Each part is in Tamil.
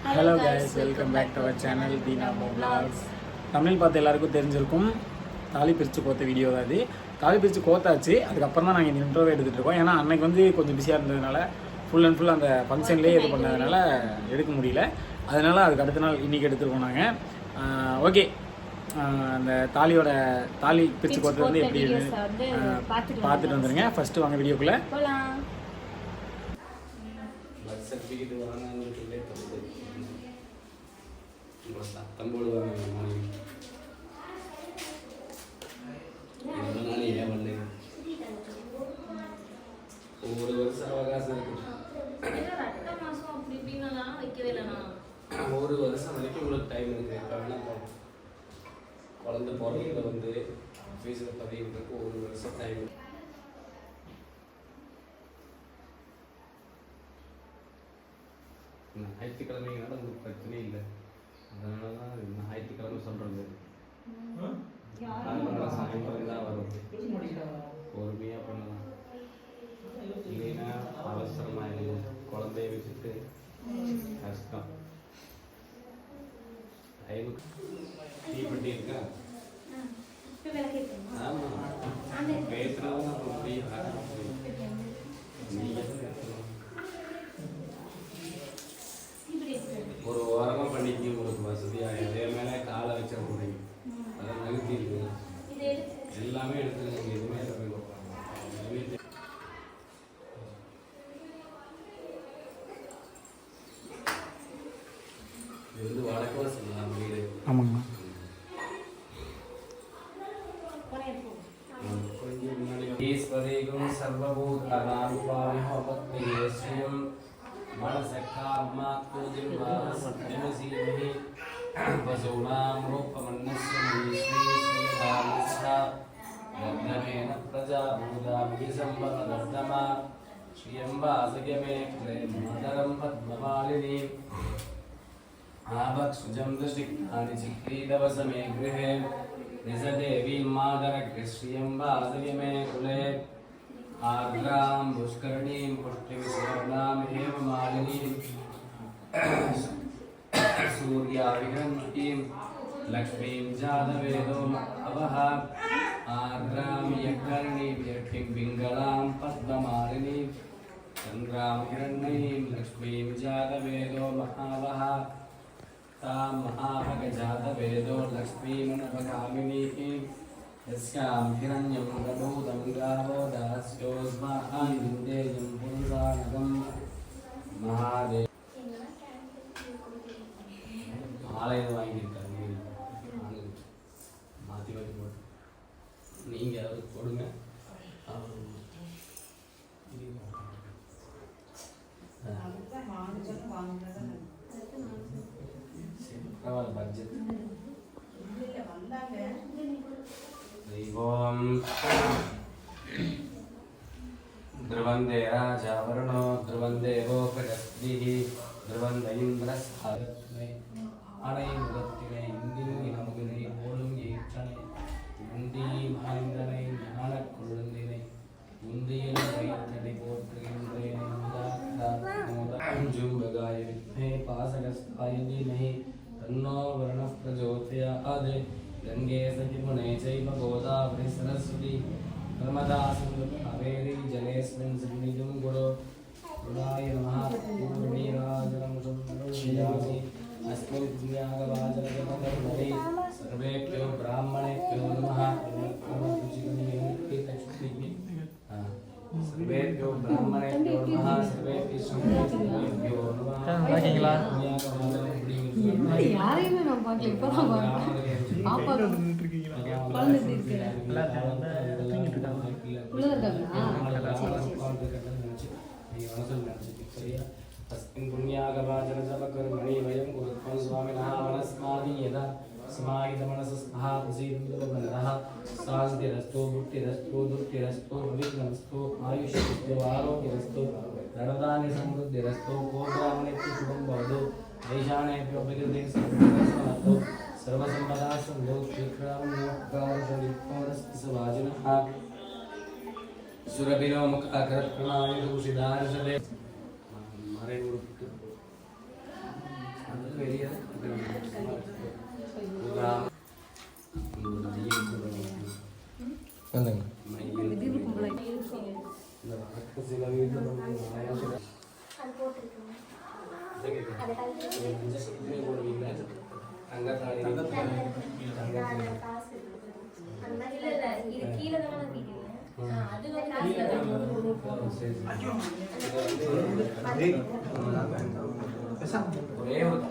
Hello guys, welcome back to our channel தீனாமோ vlogs. தமிழ் பார்த்து எல்லாருக்கும் தெரிஞ்சிருக்கும். தாலி பிரித்து கோத்த வீடியோ தான் அது. தாலி பிரித்து கோத்தாச்சு, அதுக்கப்புறம் தான் நாங்கள் இந்த இன்ட்ரோவே எடுத்துகிட்டு இருக்கோம். ஏன்னா அன்னைக்கு வந்து கொஞ்சம் பிஸியாக இருந்ததுனால ஃபுல் அண்ட் ஃபுல் அந்த ஃபங்க்ஷன்லேயே இது பண்ணதுனால எடுக்க முடியல. அதனால் அதுக்கு அடுத்த நாள் இன்றைக்கி எடுத்துருக்கோம் நாங்கள். ஓகே, அந்த தாலி பிரித்து கோத்தது வந்து எப்படி பார்த்துட்டு வந்துடுங்க. ஃபஸ்ட்டு வாங்க வீடியோக்குள்ளே சத்தம் போடுவாங்க. ஒரு வருஷம் அவகாசம் இருக்கு. ஒரு வருஷம் வரைக்கும் உங்களுக்கு டைம் இருக்கு. எப்போ வேணா போகலாம். குழந்தை பிறந்த வந்து ஆஃபீஸில் பதிவுக்கு ஒரு வருஷம் டைம். ஞாயிற்றுக்கிழமைனால உங்களுக்கு பிரச்சனை இல்லை. அதனால தான் ஞாயிற்றுக்கிழமை சொல்கிறது. சாயந்தரம் தான் வரும். பொறுமையாக பண்ணலாம். இல்லைன்னா அவசரமாக குழந்தைய வச்சுட்டு கஷ்டம். டைமுக்கு டீ பண்ணி இருக்கா? ஆமாம், பேசுகிறதும் அப்புறம் டீ ஒரு ஓரமாக பண்ணிக்க உங்களுக்கு வசதியாக. அதே மேலே காலை வச்ச போடுறீங்க. அதை நகர்த்தி இருக்கு. எல்லாமே எடுத்துருங்க. எதுவுமே இது வந்து வழக்கமாக சொல்லலாம் வீடு. ஆமாங்கண்ணா. ஈஸ்வரேகம் சர்வபூதானாம் ஸ்வயம் मनसकामात्मजिह्वासत्यमसीमहि वसूनां रूपमन्नस्य मनीश्वरेन प्रजाभूताभिसम्पदर्दमा श्रियं वासयमे प्रेमोदरं पद्ममालिनी आवक्षुजं दृष्टिकानि चिक्रीडवसमे गृहे निजदेवीं मादरग्रे श्रियं वासयमे कुले आर्द्रां पुष्करणीं पुष्टिं सुवर्णाम् एव मालिनीं सूर्याविहन्तीं लक्ष्मीं जातवेदो अवः आर्द्रां यज्ञरणीं यक्षिं पिङ्गलां पद्ममालिनीं चन्द्रां हिरण्मयीं लक्ष्मीं जातवेदो महावः तां महाभगजातवेदो लक्ष्मीमनवगामिनीं यस्यां हिरण्यं गभूतं गावो दास्योऽस्मान्देयं पुरुषानगं महादेव. ஆலயம் வாங்கியிருக்காங்க. மாற்றி மாற்றி போட்டு நீங்கள் அவருக்கு கொடுங்க. பரவாயில்ல, பட்ஜெட் ॐ ध्रुवन्दे राजा वरुणो ध्रुवन्देवो प्रजस्पतिः ध्रुवन्द इन्द्रस्मै अणैमुदत्तिनै इन्दिनि नमुगिनै ओलुं ईक्षणे उन्दी महेन्द्रनै ஞானக்குழுந்தினை உந்தியில் வைத்தடி போற்றுகின்றேன் मोदञ्जुम्बगाय विद्महे पासगस्ताय धीमहि तन्नो वर्णः प्रचोदयात् गंगे सखिमुने चैव गोदावरी सरस्वती नर्मदा सिन्धु कावेरी जलेऽस्मिन् सन्निधिं कुरु. रुद्राय नमः. पूर्णीराजनं सुन्दरं अस्मिन् पुण्यागवाचनजपकर्मणि सर्वेभ्यो ब्राह्मणेभ्यो नमः. सर्वेभ्यो ब्राह्मणेभ्यो नमः. सर्वेभ्यो नमः. யாரையுமே நான் பார்க்கல, இப்பதான் பார்க்கறேன். பாப்பா குழந்தை तस्मिन् पुण्यागवाचनजपकर्मणि वयं कुरुत्वं स्वामिनः मनस्मादि यदा समाहितमनसस्तः प्रसीदन्तः शान्तिरस्तु बुद्धिरस्तु दुःखिरस्तु विघ्नस्तु आयुष्यस्तु आरोग्यरस्तु धनधान्य समृद्धिरस्तु गोब्राह्मणेभ्यो शुभं भवतु. ईशानेभ्यो प्रकृतिं सर्वसम्पत्तु सर्वसम्पदा सन्तो शीघ्रं सुरभिनो मुखाकरत्प्रणानि दूषितानि सदे வெளியே சில வீட்டில் ஒரே ஒரு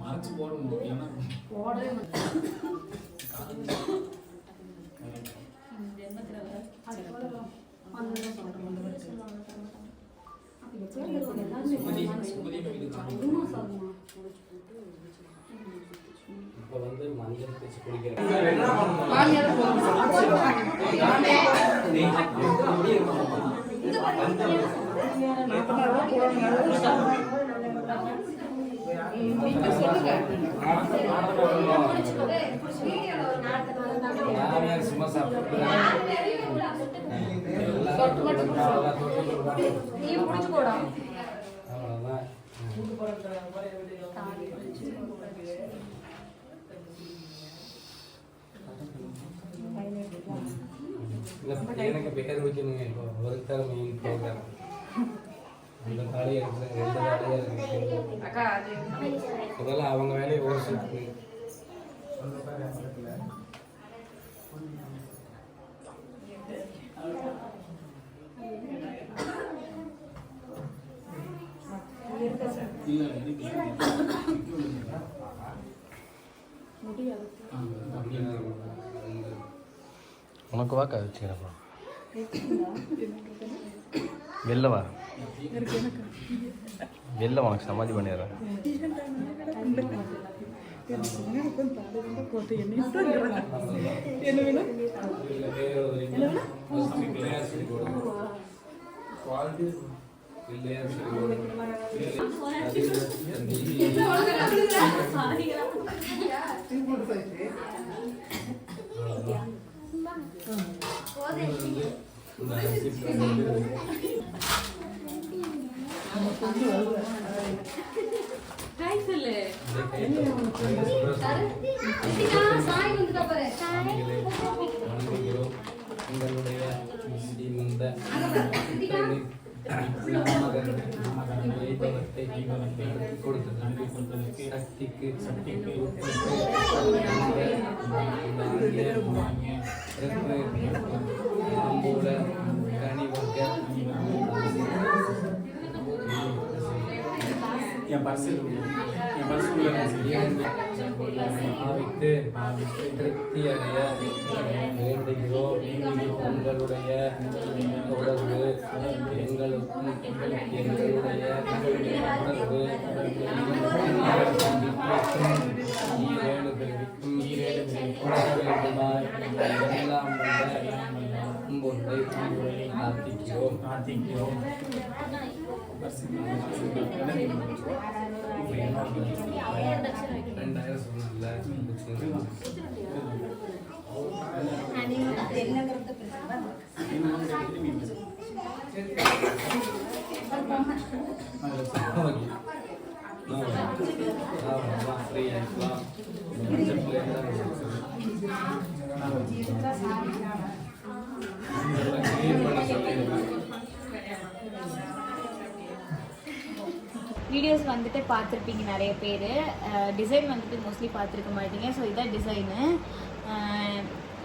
மார்க்ஸ் போடணும் இல்லைன்னா இப்போ வந்து மஞ்சள் தேய்ச்சி குடிக்கிறேன் யார் சும்மா எனக்கு பேர் வைக்கணுங்க. இப்போ ஒருத்தர் மெயின் ப்ரோக்ராம் அந்த தாலி எடுத்து 2 தாலியாக இருக்கு. இதெல்லாம் அவங்க வேலையை ஒரு சுற்று உனக்கு வாக்கா வச்சுக்கிறப்பா வெளில வா வெளில உனக்கு சமாதி பண்ணிடுறேன் என் பர்ஸு திருப்தி அடைய வேண்டுகிறோம். உங்களுடைய உறவு எங்களுக்கும் எங்களுடைய உணர்வு ஈரேடு தெரிவிக்கும் எல்லாம் ஒன்றை பிரார்த்திக்கிறோம். 2000 சொன்னல வீடியோஸ் வந்துட்டு பார்த்துருப்பீங்க நிறைய பேர். டிசைன் வந்துட்டு மோஸ்ட்லி பார்த்துருக்க மாட்டீங்க. ஸோ இதான் டிசைனு.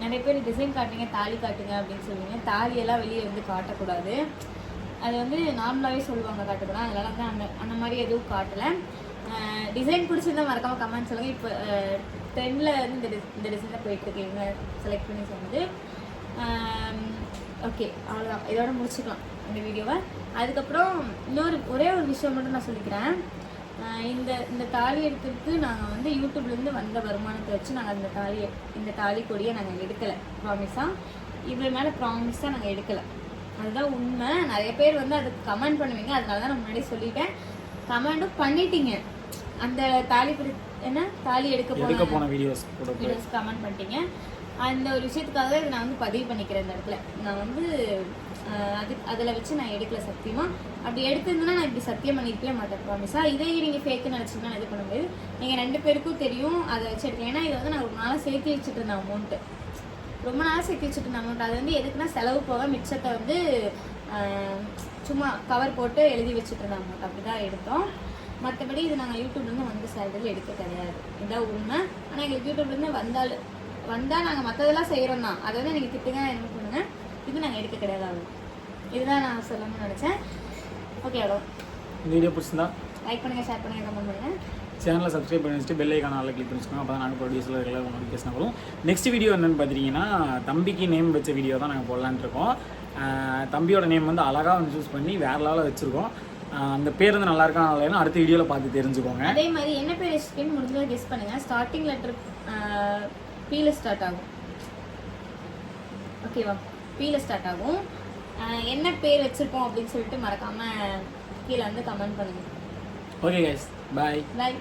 நிறைய பேர் டிசைன் காட்டுங்க, தாலி காட்டுங்க அப்படின்னு சொல்லுவீங்க. தாலியெல்லாம் வெளியே வந்து காட்டக்கூடாது. அது வந்து நார்மலாகவே சொல்லுவாங்க காட்டக்கூடாது. அதனால வந்து அந்த மாதிரி எதுவும் காட்டலை. டிசைன் பிடிச்சிருந்தா மறக்காமல் கமெண்ட் சொல்லுங்கள். இப்போ ட்ரெண்டில் வந்து இந்த டிசைன் தான் போயிட்டுருக்கு. இவங்க செலக்ட் பண்ணி சொன்னது. ஓகே, அவ்வளோதான். இதோட முடிச்சுக்கலாம் இந்த வீடியோவை. அதுக்கப்புறம் ஒரே ஒரு விஷயம் மட்டும் நான் சொல்லிக்கிறேன். இந்த தாலி எடுக்கிறதுக்கு நாங்கள் வந்து யூடியூப்லேருந்து வந்த வருமானத்தை வச்சு நாங்கள் இந்த தாலி கொடியை நாங்கள் எடுக்கலை. ப்ராமிஸாக இவ்வளோ மேலே ப்ராமிஸாக நாங்கள் எடுக்கலை. அதுதான் உண்மை. நிறைய பேர் வந்து அதுக்கு கமெண்ட் பண்ணுவீங்க. அதனால தான் நான் முன்னாடியே சொல்லிட்டேன். கமெண்டும் பண்ணிட்டீங்க. அந்த தாலி தாலி எடுக்க போன வீடியோஸ் கூட வீடியோஸ் கமெண்ட் பண்ணிட்டீங்க. அந்த ஒரு விஷயத்துக்காக இதை நான் வந்து பதிவு பண்ணிக்கிறேன். இந்த இடத்துல நான் வந்து அதில் வச்சு நான் எடுக்கல சத்தியமா. அப்படி எடுத்திருந்தேன்னா நான் இப்படி சத்தியம் பண்ணிருக்கவே மாட்டேன் ப்ராமிஸா. இதே நீங்கள் ஃபேக்கு நினச்சிங்கன்னா இது பண்ண முடியாது. நீங்கள் 2 பேருக்கும் தெரியும் அதை வச்சு எடுக்கலாம். ஏன்னா இதை வந்து நான் ரொம்ப நாளாக சேர்த்து வச்சுட்டு இருந்தேன் அமௌண்ட்டு. ரொம்ப நாளாக சேர்த்து வச்சுட்டு இருந்தேன் அமௌண்ட். அது வந்து எதுக்குன்னா செலவு போக மிச்சத்தை வந்து சும்மா கவர் போட்டு எழுதி வச்சுட்டு இருந்தேன் அமௌண்ட். அப்படி தான் எடுத்தோம். மற்றபடி இது நாங்கள் யூடியூப்லேருந்து வந்து சேலரியில் எடுக்க கிடையாது. இதான் உண்மை. ஆனால் எங்களுக்கு யூடியூப்லேருந்து வந்தால் நாங்கள் மற்றதெல்லாம் செய்கிறோம் தான். அதை வந்து நீங்கள் திட்டுங்க என்ன பண்ணுங்க. இது நாங்கள் எடுக்க கிடையாது. ஆகும். இதுதான் நான் சொல்லணும்னு நினச்சேன். ஓகே அவ்வளோ. இந்த வீடியோ பிடிச்சிருந்தா லைக் பண்ணுங்கள், ஷேர் பண்ணுங்கள், கமெண்ட் பண்ணுங்கள். சேனலை சப்ஸ்கிரைப் பண்ணி வச்சுட்டு பெல் ஐக்கான ஆளில் கிளிக் பண்ணிச்சுக்கோங்க. அப்போ தான் நாங்கள் ப்ரொடியூஸில் ரெகுலர் நோட்டிஃபிகேஷன் வரும். நெக்ஸ்ட் வீடியோ என்னென்னு பார்த்தீங்கன்னா தம்பிக்கு நேம் வச்ச வீடியோ தான் நாங்கள் போடலான்னு இருக்கோம். தம்பியோட நேம் வந்து அழகாக வந்து சூஸ் பண்ணி வேறு லெவலில் வச்சுருக்கோம். அந்த பேர் வந்து நல்லா இருக்கா இல்லைன்னா அடுத்த வீடியோவில் பார்த்து தெரிஞ்சுக்கோங்க. அதே மாதிரி என்ன பேர் வச்சுருக்கேன்னு முடிஞ்சதை கெஸ் பண்ணுங்கள். ஸ்டார்டிங் லெட்டர் பீல ஸ்டார்ட் ஆகும். ஓகேவா? பீல ஸ்டார்ட் ஆகும். என்ன பேர் வச்சுருக்கோம் அப்படின்னு சொல்லிட்டு மறக்காமல் கீழே வந்து கமெண்ட் பண்ணுங்கள். ஓகே கைஸ், பாய். பாய்.